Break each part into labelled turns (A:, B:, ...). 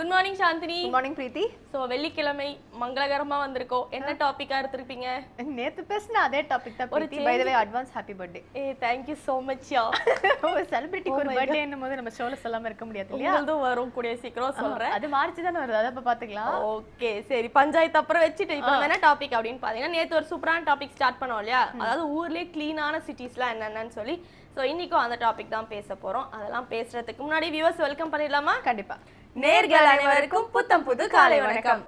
A: Good morning Chandini.
B: Good morning Preethi.
A: So வெள்ளிக்கிழமை மங்களகரமா வந்திருக்கோம். என்ன டாபிக்கா எடுத்துருப்பீங்க?
B: நேத்து பேசின அதே டாபிக் தான் Preethi. By the way advance happy birthday.
A: Thank you so much யா.
B: ஒரு செலிபிரிட்டிக்கு ஒரு பர்த்டே என்னும்போது நம்ம ஷோல சொல்லாம இருக்க முடியாது இல்லையா?
A: அதுவும் வரும் கூடிய சீக்கிரம் சொல்றேன்.
B: அது மார்ச் தான வருது, அத அப்ப பாத்துக்கலாம்.
A: ஓகே சரி, பஞ்சாயத்து அப்புறம் வச்சுட்டு இப்போ என்ன டாபிக் அப்படின்னு பாத்தீங்கன்னா, நேத்து ஒரு சூப்பரான டாபிக் ஸ்டார்ட் பண்ணோம் இல்லையா? அதாவது ஊர்லயே கிளீனான சிட்டிஸ்லாம் என்னென்னு சொல்லி. ஸோ இன்னைக்கும் அந்த டாபிக் தான் பேச போறோம். அதெல்லாம் பேசுறதுக்கு முன்னாடி வியூவர்ஸ் வெல்கம் பண்ணிடலாமா?
B: கண்டிப்பா.
A: நேர்கள் அனைவருக்கும் புத்தம் புது காலை வணக்கம்.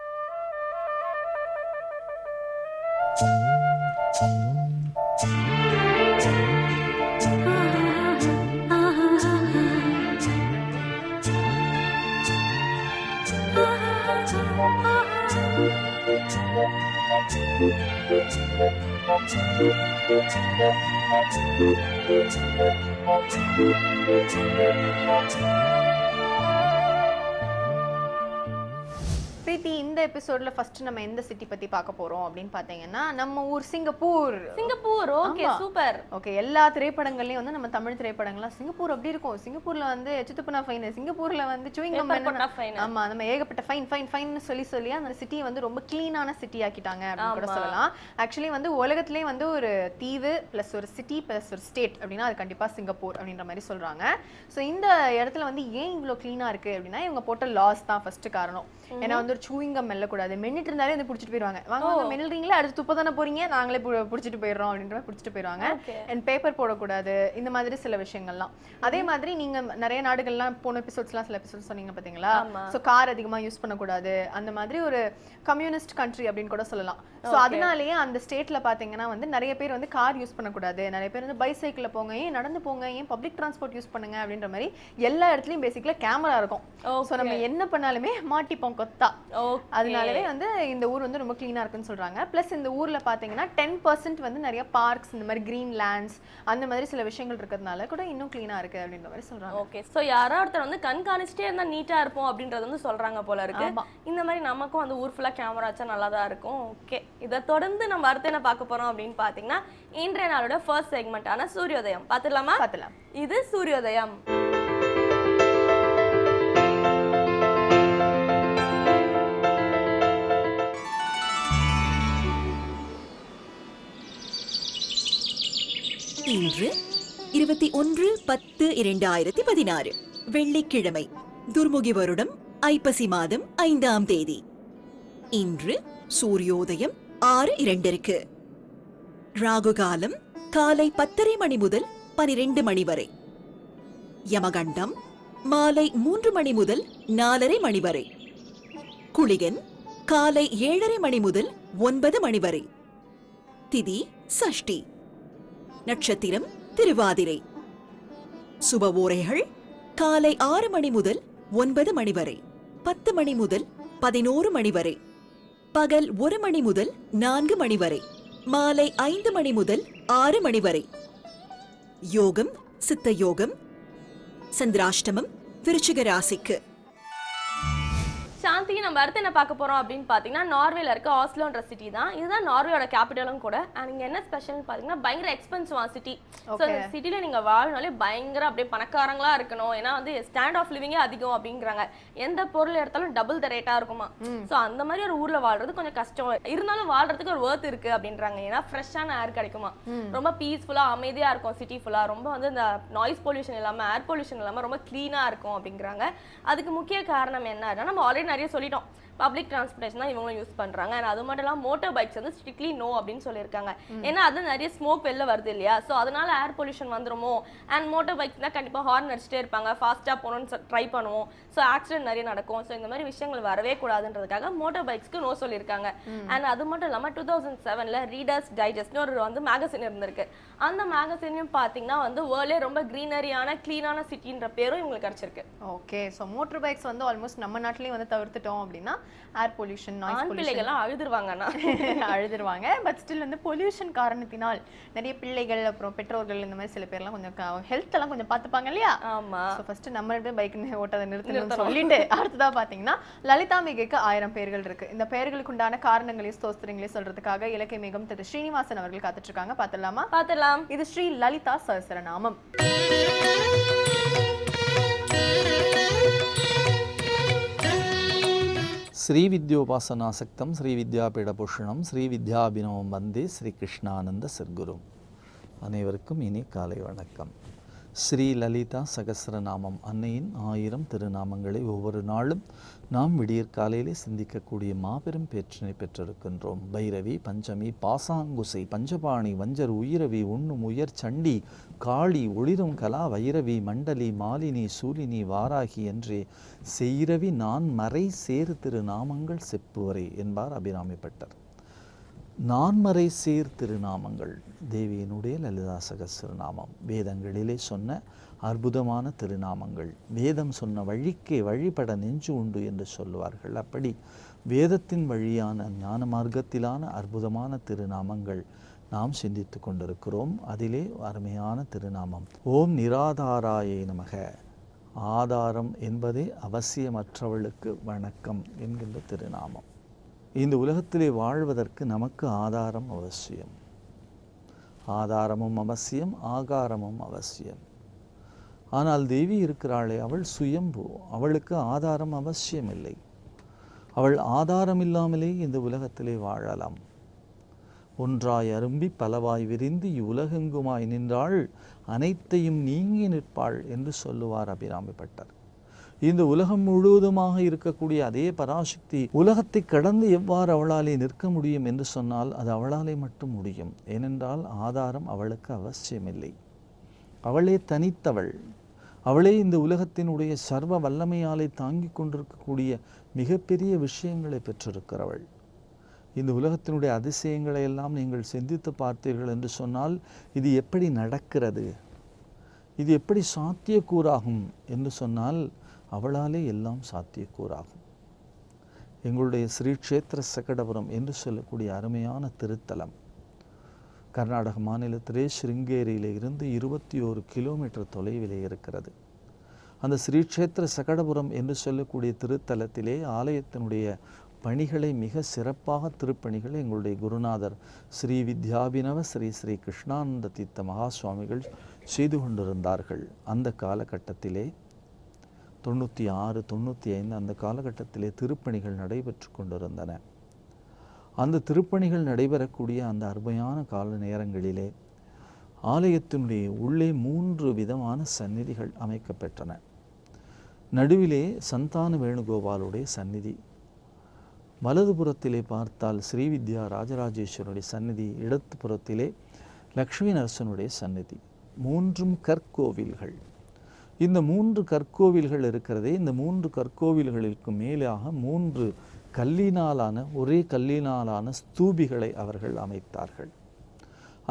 B: பிரீத்தி, இந்த எபிசோட்ல ஃபர்ஸ்ட் நம்ம எந்த சிட்டி பத்தி பார்க்க போறோம் அப்படின்னு பாத்தீங்கன்னா, நம்ம ஊர் Singapore.
A: Singapore. Okay super.
B: Okay, எல்லா திரைப்படங்கள்லயும் வந்து நம்ம தமிழ் திரைப்படங்கள்லாம் சிங்கப்பூர் அப்படி இருக்கும். சிங்கப்பூர்ல வந்து சித்துப்புனா ஃபைன், சிங்கப்பூர்ல வந்து சூயிங்கம் என்ன, ஆமா நம்ம ஏகப்பட்ட ஃபைன் ஃபைன் ஃபைன் சொல்லி அந்த சிட்டியை வந்து ரொம்ப கிளீனான சிட்டி ஆக்கிட்டாங்க அப்படின்னு கூட சொல்லலாம். ஆக்சுவலி வந்து உலகத்திலேயே வந்து ஒரு தீவு பிளஸ் ஒரு சிட்டி பிளஸ் ஒரு ஸ்டேட் அப்படின்னா அது கண்டிப்பா சிங்கப்பூர் அப்படின்ற மாதிரி சொல்றாங்க. ஸோ இந்த இடத்துல வந்து ஏன் இவ்வளோ கிளீனா இருக்கு அப்படின்னா, இவங்க போட்ட லாஸ் தான் ஃபர்ஸ்ட் காரணம். ஏன்னா வந்து ஒரு சூயிங்கம் மெல்லக்கூடாது, மென்னிட்டு இருந்தாலே வந்து பிடிச்சிட்டு போயிருவாங்க. வாங்க மெல்றீங்களா, அடுத்து துப்ப தானே போறீங்க, நாங்களே பிடிச்சிட்டு போயிடுறோம் அப்படின்ற மாதிரி பிடிச்சிட்டு போயிருவாங்க. அண்ட் பேப்பர் போடக்கூடாது, இந்த மாதிரி சில விஷயங்கள்லாம். அதே மாதிரி நீங்க நிறைய நாடுகள்லாம் போன எபிசோட்ஸ்லாம் சில எபிசோட்ஸ் சொன்னீங்க பாத்தீங்களா? ஸோ கார் அதிகமா யூஸ் பண்ணக்கூடாது, அந்த மாதிரி ஒரு கம்யூனிஸ்ட் கண்ட்ரி அப்படின்னு கூட சொல்லலாம். ஸோ அதனாலேயே அந்த ஸ்டேட்ல பாத்தீங்கன்னா வந்து நிறைய பேர் வந்து கார் யூஸ் பண்ணக்கூடாது, நிறைய பேர் வந்து பைசைக்கிள்ல போங்க, ஏன் நடந்து போங்க, ஏன் பப்ளிக் டிரான்ஸ்போர்ட் யூஸ் பண்ணுங்க அப்படின்ற மாதிரி எல்லா இடத்துலயும் பேசிக்கலா கேமரா இருக்கும். ஸோ நம்ம என்ன பண்ணாலுமே மாட்டிப்போம் கொத்தா. அதனாலவே வந்து இந்த ஊர் வந்து ரொம்ப கிளீனா இருக்குன்னு சொல்றாங்க. பிளஸ் இந்த ஊர்ல பாத்தீங்கன்னா 10% வந்து நிறைய பார்க்ஸ், இந்த மாதிரி கிரீன் லேண்ட்ஸ், அந்த மாதிரி சில விஷயங்கள் இருக்கிறதுனால கூட இன்னும் கிளீனா இருக்கு அப்படின்ற மாதிரி சொல்றாங்க.
A: ஓகே, சோ யாரோ ஒருத்தர் வந்து கண்காணிச்சிட்டே இருந்தா நீட்டா இருப்போம் அப்படின்றது வந்து சொல்றாங்க போல இருக்கு. இந்த மாதிரி நமக்கும் அந்த ஊர் ஃபுல்லா கேமரா வச்சா நல்லா தான் இருக்கும். ஓகே, இதை தொடர்ந்து நம்ம அடுத்து என்ன பார்க்க போறோம் அப்படின்னு பாத்தீங்கன்னா, இன்றைய நாளோட ஃபர்ஸ்ட் செக்மெண்டான சூரியோதயம் பார்த்துடலாமா?
B: பார்த்துலாம்.
A: இது சூரியோதயம்.
C: இன்று 21/10/2016 வெள்ளிக்கிழமை, துர்முகி வருடம் ஐப்பசி மாதம் 5ஆம் தேதி. இன்று சூரியோதயம் 6:02. ராகு காலம் காலை 10:30 மணி முதல் 12 மணி வரை. யமகண்டம் மாலை 3 மணி முதல் 4:30 மணி வரை. குளிகன் காலை 7:30 மணி முதல் 9 மணி வரை. திதி சஷ்டி. நட்சத்திரம் திருவாதிரை. சுப ஓரைகள் காலை 6 மணி முதல் 9 மணி வரை, 10 மணி முதல் 11 மணி வரை, பகல் 1 மணி முதல் 4 மணி வரை, மாலை 5 மணி முதல் 6 மணி வரை. யோகம் சித்த யோகம். சந்திராஷ்டமம் விருச்சிக ராசிக்கு.
A: சாந்தி, நம்ம அடுத்து என்ன பார்க்க போறோம் அப்படின்னு பாத்தீங்கன்னா, நார்வேல இருக்க ஆஸ்லோன்ற சிட்டி தான். இதுதான் நார்வேயோட கேபிட்டலும் கூட. இங்க என்ன ஸ்பெஷல்னு பாத்தீங்கன்னா, பயங்கர எக்ஸ்பென்சிவா சிட்டி. ஸோ இந்த சிட்டில நீங்க வாழனாலே பயங்கர அப்படியே பணக்காரங்களா இருக்கணும். ஏன்னா வந்து ஸ்டாண்ட் ஆஃப் லிவிங்கே அதிகம் அப்படிங்கிறாங்க. எந்த பொருள் எடுத்தாலும் டபுள் த ரேட்டா இருக்குமா. ஸோ அந்த மாதிரி ஒரு ஊர்ல வாழ்றது கொஞ்சம் கஷ்டம், இருந்தாலும் வாழ்றதுக்கு ஒரு ஒர்த் இருக்கு அப்படின்றாங்க. ஏன்னா ஃப்ரெஷ்ஷான ஏர் கிடைக்குமா, ரொம்ப பீஸ்ஃபுல்லா அமைதியா இருக்கும் சிட்டி ஃபுல்லா. ரொம்ப வந்து இந்த நாய்ஸ் பொல்யூஷன் இல்லாம, ஏர் பொல்யூஷன் இல்லாம ரொம்ப கிளீனா இருக்கும் அப்படிங்கிறாங்க. அதுக்கு முக்கிய காரணம் என்ன, நம்ம ஆல்ரெடி நிறைய சொல்லிட்டோம், பப்ளிக் டிரான்ஸ்போர்டேஷன் தான் இவங்களும் யூஸ் பண்றாங்க. அது மட்டும் இல்லாம மோட்டார் பைக்ஸ் வந்து ஸ்ட்ரிக்ட்லி நோ அப்படின்னு சொல்லியிருக்காங்க. ஏன்னா அது நிறைய ஸ்மோக் வெளில வருது இல்லையா, ஸோ அதனால ஏர் பொல்யூஷன் வந்துருமோ. அண்ட் மோட்டார் பைக்ஸ்னா கண்டிப்பா ஹார்ன் அடிச்சுட்டே இருப்பாங்க, ஃபாஸ்டா போகணும்னு ட்ரை பண்ணுவோம், ஸோ ஆக்சிடென்ட் நிறைய நடக்கும். ஸோ இந்த மாதிரி விஷயங்கள் வரவே கூடாதுன்றதுக்காக மோட்டார் பைக்ஸ்க்கு நோ சொல்லியிருக்காங்க. அண்ட் அது மட்டும் இல்லாம 2007ல ரீடர்ஸ் டைஜஸ்ட்னு ஒரு வந்து மேகசின் இருந்திருக்கு. அந்த மேகசினையும் பாத்தீங்கன்னா வந்து வேர்ல்ட்லே ரொம்ப கிரீனரியான கிளீனான சிட்டின்ற பேரும் இவங்களுக்கு கிடைச்சிருக்கு.
B: ஓகே, ஸோ மோட்டர் பைக்ஸ் வந்து ஆல்மோஸ்ட் நம்ம நாட்டிலேயே வந்து தவிர்த்துட்டோம் அப்படின்னா ஏர் பொல்யூஷன், நாய்ஸ் பொல்யூஷன்
A: அழுதுருவாங்க
B: அழுதுருவாங்க. பட் ஸ்டில் வந்து பொல்யூஷன் காரணத்தினால் நிறைய பிள்ளைகள் அப்புறம் பெற்றோர்கள் இந்த மாதிரி சில பேர்லாம் கொஞ்சம் ஹெல்த் எல்லாம் கொஞ்சம் பார்த்துப்பாங்க இல்லையா.
A: ஆமா,
B: ஸோ ஃபர்ஸ்ட் நம்ம பைக் ஓட்டதை நிறுத்தணும்னு சொல்லிட்டு அடுத்ததா பாத்தீங்கன்னா, லலிதாம்பிகைக்கு 1000 பெயர்கள் இருக்கு. இந்த பெயர்களுக்கு உண்டான காரணங்களையும் ஸ்தோத்திரங்களையும் சொல்றதுக்காக இலக்கிய மிகம் திரு ஸ்ரீனிவாசன் அவர்கள் காத்துட்டு இருக்காங்க. பார்த்துடலாமா?
A: பார்த்துடலாம்.
B: இது ஸ்ரீ லலிதா சஹஸ்ரநாமம்.
D: ஸ்ரீவித்யோபாசனாசக்தம் ஸ்ரீவித்யாபீடபூஷணம் ஸ்ரீவித்யாபினவம் வந்தே ஸ்ரீ கிருஷ்ணானந்த சர்க்குரும். அனைவருக்கும் இனி காலை வணக்கம். ஸ்ரீ லலிதா சகஸ்ரநாமம் அன்னையின் 1000 திருநாமங்களை ஒவ்வொரு நாளும் நாம் விடியற்காலையிலே சிந்திக்கக்கூடிய மாபெரும் பேற்றினை பெற்றிருக்கின்றோம். பைரவி, பஞ்சமி, பாசாங்குசை, பஞ்சபாணி, வஞ்சர், உயிரவி, உண்ணும் உயர், சண்டி, காளி, ஒளிரும் கலா, வைரவி, மண்டலி, மாலினி, சூலினி, வாராகி என்றே செய்ரவி நான் மறை சேர் திருநாமங்கள் செப்புவரே என்பார் அபிராமிப்பட்டர். நான்மறை சேர் திருநாமங்கள் தேவியினுடைய லலிதா சகஸ்ரநாமம். வேதங்களிலே சொன்ன அற்புதமான திருநாமங்கள். வேதம் சொன்ன வழிக்கே வழிபட நெஞ்சு உண்டு என்று சொல்லுவார்கள். அப்படி வேதத்தின் வழியான ஞான மார்க்கத்திலான அற்புதமான திருநாமங்கள் நாம் சிந்தித்து கொண்டிருக்கிறோம். அதிலே அருமையான திருநாமம் ஓம் நிராதாராயே நமக. ஆதாரம் என்பதே அவசியமற்றவளுக்கு வணக்கம் என்கின்ற திருநாமம். இந்த உலகத்திலே வாழ்வதற்கு நமக்கு ஆதாரம் அவசியம். ஆதாரமும் அவசியம், ஆகாரமும் அவசியம். ஆனால் தேவி இருக்கிறாளே, அவள் சுயம்பு. அவளுக்கு ஆதாரம் அவசியமில்லை. அவள் ஆதாரம் இல்லாமலே இந்த உலகத்திலே வாழலாம். ஒன்றாய் அரும்பி பலவாய் விரிந்து இவ்வுலகெங்குமாய் நின்றாள், அனைத்தையும் நீங்கி நிற்பாள் என்று சொல்லுவார் அபிராமிப்பட்டர். இந்த உலகம் முழுவதுமாக இருக்கக்கூடிய அதே பராசக்தி உலகத்தை கடந்து எவ்வாறு அவளாலே நிற்க முடியும் என்று சொன்னால் அது அவளாலே மட்டும் முடியும். ஏனென்றால் ஆதாரம் அவளுக்கு அவசியமில்லை. அவளே தனித்தவள். அவளே இந்த உலகத்தினுடைய சர்வ வல்லமையாலே தாங்கி கொண்டிருக்கக்கூடிய மிகப்பெரிய விஷயங்களை பெற்றிருக்கிறவள். இந்த உலகத்தினுடைய அதிசயங்களை எல்லாம் நீங்கள் சிந்தித்து பார்த்தீர்கள் என்று சொன்னால் இது எப்படி நடக்கிறது, இது எப்படி சாத்தியக்கூறாகும் என்று சொன்னால் அவளாலே எல்லாம் சாத்தியக்கூறாகும். எங்களுடைய ஸ்ரீ க்ஷேத்திர சகடபுரம் என்று சொல்லக்கூடிய அருமையான திருத்தலம் கர்நாடக மாநிலத்திலே ஸ்ருங்கேரியிலே இருந்து 21 கிலோமீட்டர் தொலைவிலே இருக்கிறது. அந்த ஸ்ரீ க்ஷேத்திர சகடபுரம் என்று சொல்லக்கூடிய திருத்தலத்திலே ஆலயத்தினுடைய பணிகளை மிக சிறப்பாக திருப்பணிகளை எங்களுடைய குருநாதர் ஸ்ரீ வித்யாபினவ ஸ்ரீ ஸ்ரீ கிருஷ்ணானந்த தீர்த்த மகா சுவாமிகள் செய்து கொண்டிருந்தார்கள். அந்த காலகட்டத்திலே 96, 95 அந்த காலகட்டத்திலே திருப்பணிகள் நடைபெற்று கொண்டிருந்தன. அந்த திருப்பணிகள் நடைபெறக்கூடிய அந்த அருமையான கால நேரங்களிலே ஆலயத்தினுடைய உள்ளே 3 விதமான சந்நிதிகள் அமைக்கப்பெற்றன. நடுவிலே சந்தான வேணுகோபாலுடைய சந்நிதி, வலதுபுறத்திலே பார்த்தால் ஸ்ரீவித்யா ராஜராஜேஸ்வரனுடைய சந்நிதி, இடது புறத்திலே லக்ஷ்மி நரசனுடைய சந்நிதி. 3 கற்கோவில்கள். இந்த 3 கற்கோவில்கள் இருக்கிறதே, இந்த 3 கற்கோவில்களுக்கு மேலாக 3 கல்லினாலான ஒரே கல்லினாலான ஸ்தூபிகளை அவர்கள் அமைத்தார்கள்.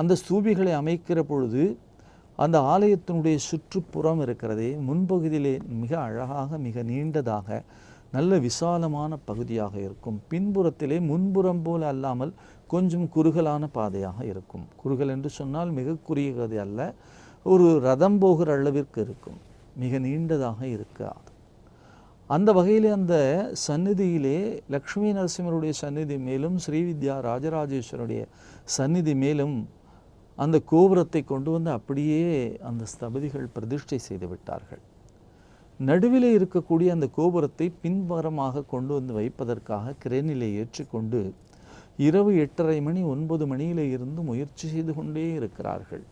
D: அந்த ஸ்தூபிகளை அமைக்கிற பொழுது அந்த ஆலயத்தினுடைய சுற்றுப்புறம் இருக்கிறதே, முன்பகுதியிலே மிக அழகாக மிக நீண்டதாக நல்ல விசாலமான பகுதியாக இருக்கும். பின்புறத்திலே முன்புறம் போல அல்லாமல் கொஞ்சம் குறுகலான பாதையாக இருக்கும். குறுகல் என்று சொன்னால் மிக குறுகியது அல்ல, ஒரு ரதம் போகிற அளவிற்கு இருக்கும், மிக நீண்டதாக இருக்காது. அந்த வகையிலே அந்த சந்நிதியிலே லக்ஷ்மி நரசிம்மருடைய சந்நிதி மேலும் ஸ்ரீவித்யா ராஜராஜேஸ்வருடைய சந்நிதி மேலும் அந்த கோபுரத்தை கொண்டு வந்து அப்படியே அந்த ஸ்தபதிகள் பிரதிஷ்டை செய்து விட்டார்கள். நடுவிலே இருக்கக்கூடிய அந்த கோபுரத்தை பின்புறமாக கொண்டு வந்து வைப்பதற்காக கிரேனிலே ஏற்றிக்கொண்டு இரவு 8:30 மணி 9 மணியிலே இருந்து முயற்சி செய்து கொண்டே இருக்கிறார்கள்.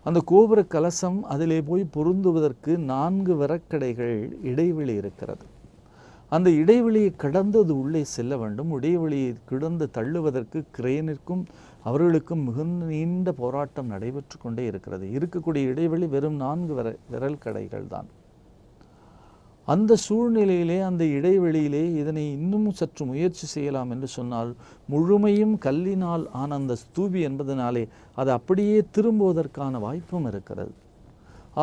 D: அந்த கோபுர கலசம் அதிலே போய் பொருந்துவதற்கு 4 விறக்கடைகள் இடைவெளி இருக்கிறது. அந்த இடைவெளியை கடந்து அது உள்ளே செல்ல வேண்டும். இடைவெளியை கிடந்து தள்ளுவதற்கு கிரேனிற்கும் அவர்களுக்கும் மிகுந்த நீண்ட போராட்டம் நடைபெற்று கொண்டே இருக்கிறது. இருக்கக்கூடிய இடைவெளி வெறும் 4 விரல் கடைகள் தான். அந்த சூழ்நிலையிலே அந்த இடைவெளியிலே இதனை இன்னும் சற்று முயற்சி செய்யலாம் என்று சொன்னால் முழுமையும் கல்லினால் ஆன அந்த ஸ்தூபி என்பதனாலே அது அப்படியே திரும்புவதற்கான வாய்ப்பும் இருக்கிறது.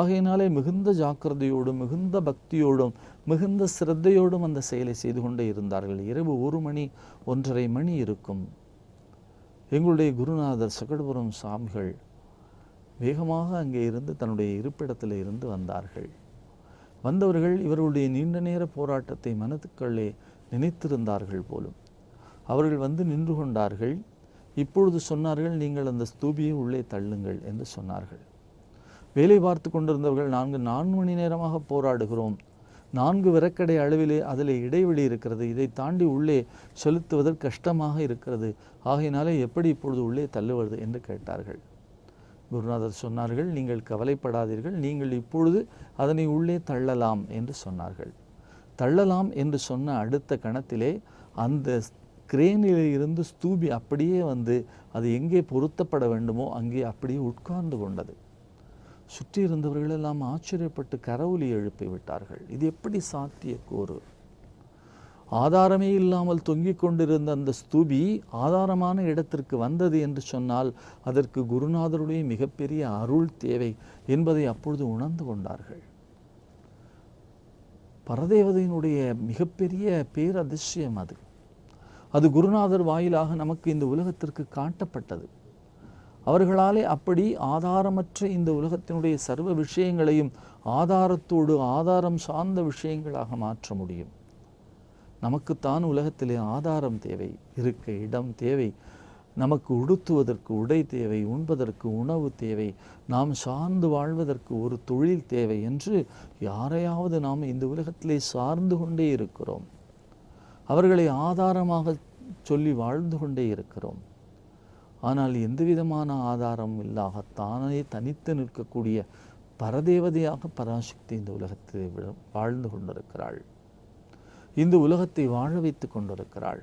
D: ஆகையினாலே மிகுந்த ஜாக்கிரதையோடும் மிகுந்த பக்தியோடும் மிகுந்த சிரத்தையோடும் அந்த செயலை செய்து கொண்டே இருந்தார்கள். இரவு 1 மணி 1:30 மணி இருக்கும். எங்களுடைய குருநாதர் சகடபுரம் சாமிகள் வேகமாக அங்கே இருந்து தன்னுடைய இருப்பிடத்தில் இருந்து வந்தார்கள். வந்தவர்கள் இவர்களுடைய நீண்ட நேர போராட்டத்தை மனதுக்குள்ளே நினைத்திருந்தார்கள் போலும். அவர்கள் வந்து நின்று கொண்டார்கள். இப்பொழுது சொன்னார்கள், நீங்கள் அந்த ஸ்தூபியை உள்ளே தள்ளுங்கள் என்று சொன்னார்கள். வேலை பார்த்து கொண்டிருந்தவர்கள், நாங்கள் 4 மணி நேரமாக போராடுகிறோம், 4 விரக்கடை அளவிலே அதில் இடைவெளி இருக்கிறது. இதை தாண்டி உள்ளே செலுத்துவதற்கு கஷ்டமாக இருக்கிறது. ஆகையினாலே எப்படி இப்பொழுது உள்ளே தள்ளுவது என்று கேட்டார்கள். குருநாதர் சொன்னார்கள், நீங்கள் கவலைப்படாதீர்கள், நீங்கள் இப்பொழுது அதனை உள்ளே தள்ளலாம் என்று சொன்னார்கள். தள்ளலாம் என்று சொன்ன அடுத்த கணத்திலே அந்த கிரேனிலே இருந்து ஸ்தூபி அப்படியே வந்து அது எங்கே பொருத்தப்பட வேண்டுமோ அங்கே அப்படியே உட்கார்ந்து கொண்டது. சுற்றி இருந்தவர்கள் எல்லாம் ஆச்சரியப்பட்டு கரவொலி எழுப்பி விட்டார்கள். இது எப்படி சாத்தியக்கூறு? ஆதாரமே இல்லாமல் தொங்கிக் கொண்டிருந்த அந்த ஸ்தூபி ஆதாரமான இடத்திற்கு வந்தது என்று சொன்னால் அதற்கு குருநாதருடைய மிகப்பெரிய அருள் தேவை என்பதை அப்பொழுது உணர்ந்து கொண்டார்கள். பரதேவதையினுடைய மிகப்பெரிய பேரதிசயம் அது. அது குருநாதர் வாயிலாக நமக்கு இந்த உலகத்திற்கு காட்டப்பட்டது. அவர்களாலே அப்படி ஆதாரமற்ற இந்த உலகத்தினுடைய சர்வ விஷயங்களையும் ஆதாரத்தோடு ஆதாரம் சார்ந்த விஷயங்களாக மாற்ற முடியும். நமக்குத்தான் உலகத்திலே ஆதாரம் தேவை, இருக்க இடம் தேவை, நமக்கு உடுத்துவதற்கு உடை தேவை, உண்பதற்கு உணவு தேவை, நாம் சார்ந்து வாழ்வதற்கு ஒரு தொழில் தேவை என்று யாரையாவது நாம் இந்த உலகத்திலே சார்ந்து கொண்டே இருக்கிறோம். அவர்களை ஆதாரமாக சொல்லி வாழ்ந்து கொண்டே இருக்கிறோம். ஆனால் எந்த விதமான ஆதாரம் இல்லாத தானே தனித்து நிற்கக்கூடிய பரதேவதையாக பராசக்தி இந்த உலகத்தில் வாழ்ந்து கொண்டிருக்கிறாள். இந்த உலகத்தை வாழ வைத்து கொண்டிருக்கிறாள்.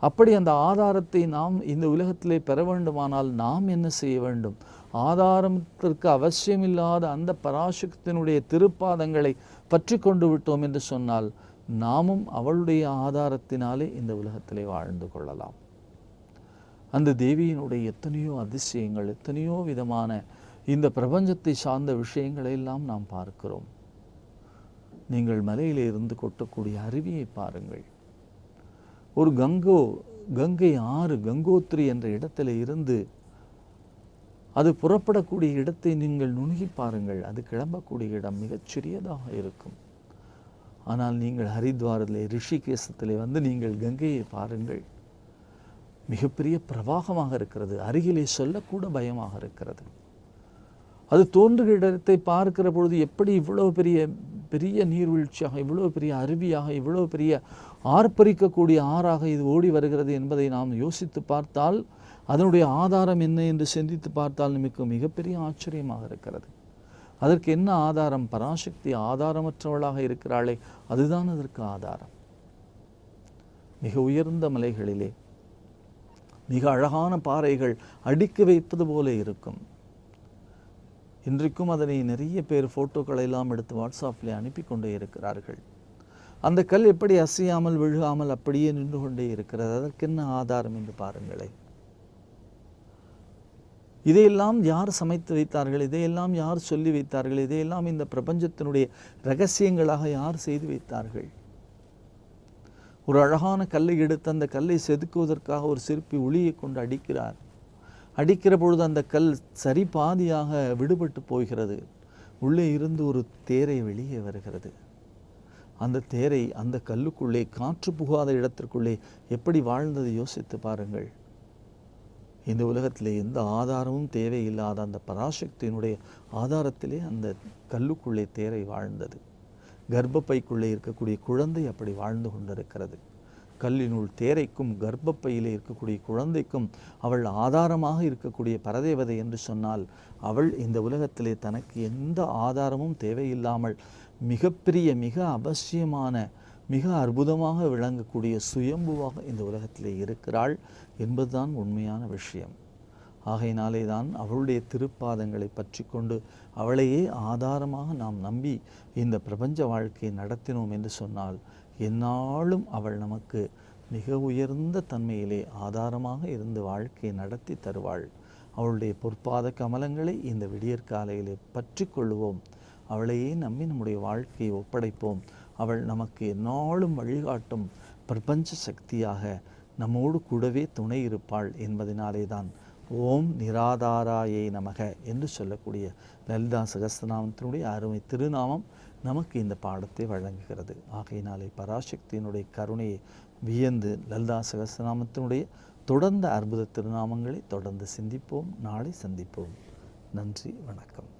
D: அப்படி அந்த ஆதாரத்தை நாம் இந்த உலகத்திலே பெற வேண்டுமானால் நாம் என்ன செய்ய வேண்டும்? ஆதாரத்திற்கு அவசியமில்லாத அந்த பராசக்தியினுடைய திருப்பாதங்களை பற்றி கொண்டு விட்டோம் என்று சொன்னால் நாமும் அவளுடைய ஆதாரத்தினாலே இந்த உலகத்திலே வாழ்ந்து கொள்ளலாம். அந்த தேவியினுடைய எத்தனையோ அதிசயங்கள், எத்தனையோ விதமான இந்த பிரபஞ்சத்தை சார்ந்த விஷயங்களை எல்லாம் நாம் பார்க்கிறோம். நீங்கள் மலையிலே இருந்து கொட்டக்கூடிய அருவியை பாருங்கள். ஒரு கங்கை ஆறு, கங்கோத்ரி என்ற இடத்துல இருந்து அது புறப்படக்கூடிய இடத்தை நீங்கள் நுணுகி பாருங்கள். அது கிளம்பக்கூடிய இடம் மிகச்சிறியதாக இருக்கும். ஆனால் நீங்கள் ஹரித்வாரிலே ரிஷிகேசத்திலே வந்து நீங்கள் கங்கையை பாருங்கள். மிகப்பெரிய பிரவாகமாக இருக்கிறது. அருகிலே சொல்லக்கூட பயமாக இருக்கிறது. அது தோன்றுகிற இடத்தை பார்க்கிற பொழுது எப்படி இவ்வளவு பெரிய நீர்வீழ்ச்சியாக, இவ்வளவு பெரிய அருவியாக, இவ்வளவு பெரிய ஆர்ப்பரிக்கக்கூடிய ஆறாக இது ஓடி வருகிறது என்பதை நாம் யோசித்து பார்த்தால், அதனுடைய ஆதாரம் என்ன என்று சிந்தித்து பார்த்தால் நமக்கு மிகப்பெரிய ஆச்சரியமாக இருக்கிறது. அதற்கு என்ன ஆதாரம்? பராசக்தி ஆதாரமற்றவளாக இருக்கிறாளே, அதுதான் அதற்கு ஆதாரம். மிக உயர்ந்த மலைகளிலே மிக அழகான பாறைகள் அடுக்கி வைப்பது போல இருக்கும். இன்றைக்கும் அதனை நிறைய பேர் ஃபோட்டோக்களை எல்லாம் எடுத்து வாட்ஸ்அப்பில் அனுப்பி கொண்டே இருக்கிறார்கள். அந்த கல் எப்படி அசையாமல் விழுகாமல் அப்படியே நின்று கொண்டே இருக்கிறது? அதற்கு என்ன ஆதாரம் என்று பாருங்களேன். இதையெல்லாம் யார் சமைத்து வைத்தார்கள்? இதையெல்லாம் யார் சொல்லி வைத்தார்கள்? இதையெல்லாம் இந்த பிரபஞ்சத்தினுடைய இரகசியங்களாக யார் செய்து வைத்தார்கள்? ஒரு அழகான கல்லை எடுத்து அந்த கல்லை செதுக்குவதற்காக ஒரு சிற்பி உளியை கொண்டு அடிக்கிறார். அடிக்கிற பொழுது அந்த கல் சரி பாதியாக விடுபட்டு போகிறது. உள்ளே இருந்து ஒரு தேரை வெளியே வருகிறது. அந்த தேரை அந்த கல்லுக்குள்ளே, காற்று புகாத இடத்திற்குள்ளே எப்படி வாழ்ந்தது யோசித்து பாருங்கள். இந்த உலகத்திலே எந்த ஆதாரமும் தேவையில்லாத அந்த பராசக்தியினுடைய ஆதாரத்திலே அந்த கல்லுக்குள்ளே தேரை வாழ்ந்தது. கர்ப்பப்பைக்குள்ளே இருக்கக்கூடிய குழந்தை அப்படி வாழ்ந்து கொண்டிருக்கிறது. கல்லினுள் தேரைக்கும் கர்ப்பப்பையிலே இருக்கக்கூடிய குழந்தைக்கும் அவள் ஆதாரமாக இருக்கக்கூடிய பரதேவதை என்று சொன்னால், அவள் இந்த உலகத்திலே தனக்கு எந்த ஆதாரமும் தேவையில்லாமல் மிகப்பெரிய, மிக அவசியமான, மிக அற்புதமாக விளங்கக்கூடிய சுயம்புவாக இந்த உலகத்திலே இருக்கிறாள் என்பதுதான் உண்மையான விஷயம். ஆகையினாலே தான் அவளுடைய திருப்பாதங்களை பற்றி கொண்டு அவளையே ஆதாரமாக நாம் நம்பி இந்த பிரபஞ்ச வாழ்க்கையை நடத்தினோம் என்று சொன்னால், எந்நாளும் அவள் நமக்கு மிக உயர்ந்த தன்மையிலே ஆதாரமாக இருந்து வாழ்க்கையை நடத்தி தருவாள். அவளுடைய பொற்பாத கமலங்களை இந்த விடியற்காலையிலே பற்றி கொள்ளுவோம். அவளையே நம்பி நம்முடைய வாழ்க்கையை ஒப்படைப்போம். அவள் நமக்கு எந்நாளும் வழிகாட்டும் பிரபஞ்ச சக்தியாக நம்மோடு கூடவே துணை இருப்பாள் என்பதனாலே தான் ஓம் நிராதாராயை நமக என்று சொல்லக்கூடிய லலிதா சகஸ்ரநாமத்தினுடைய அருமை திருநாமம் நமக்கு இந்த பாடத்தை வழங்குகிறது. ஆகையினாலே பராசக்தியினுடைய கருணையை வியந்து லலிதா சகஸ்ரநாமத்தினுடைய தொடர்ந்த அற்புத திருநாமங்களை தொடர்ந்து சிந்திப்போம். நாளை சந்திப்போம். நன்றி, வணக்கம்.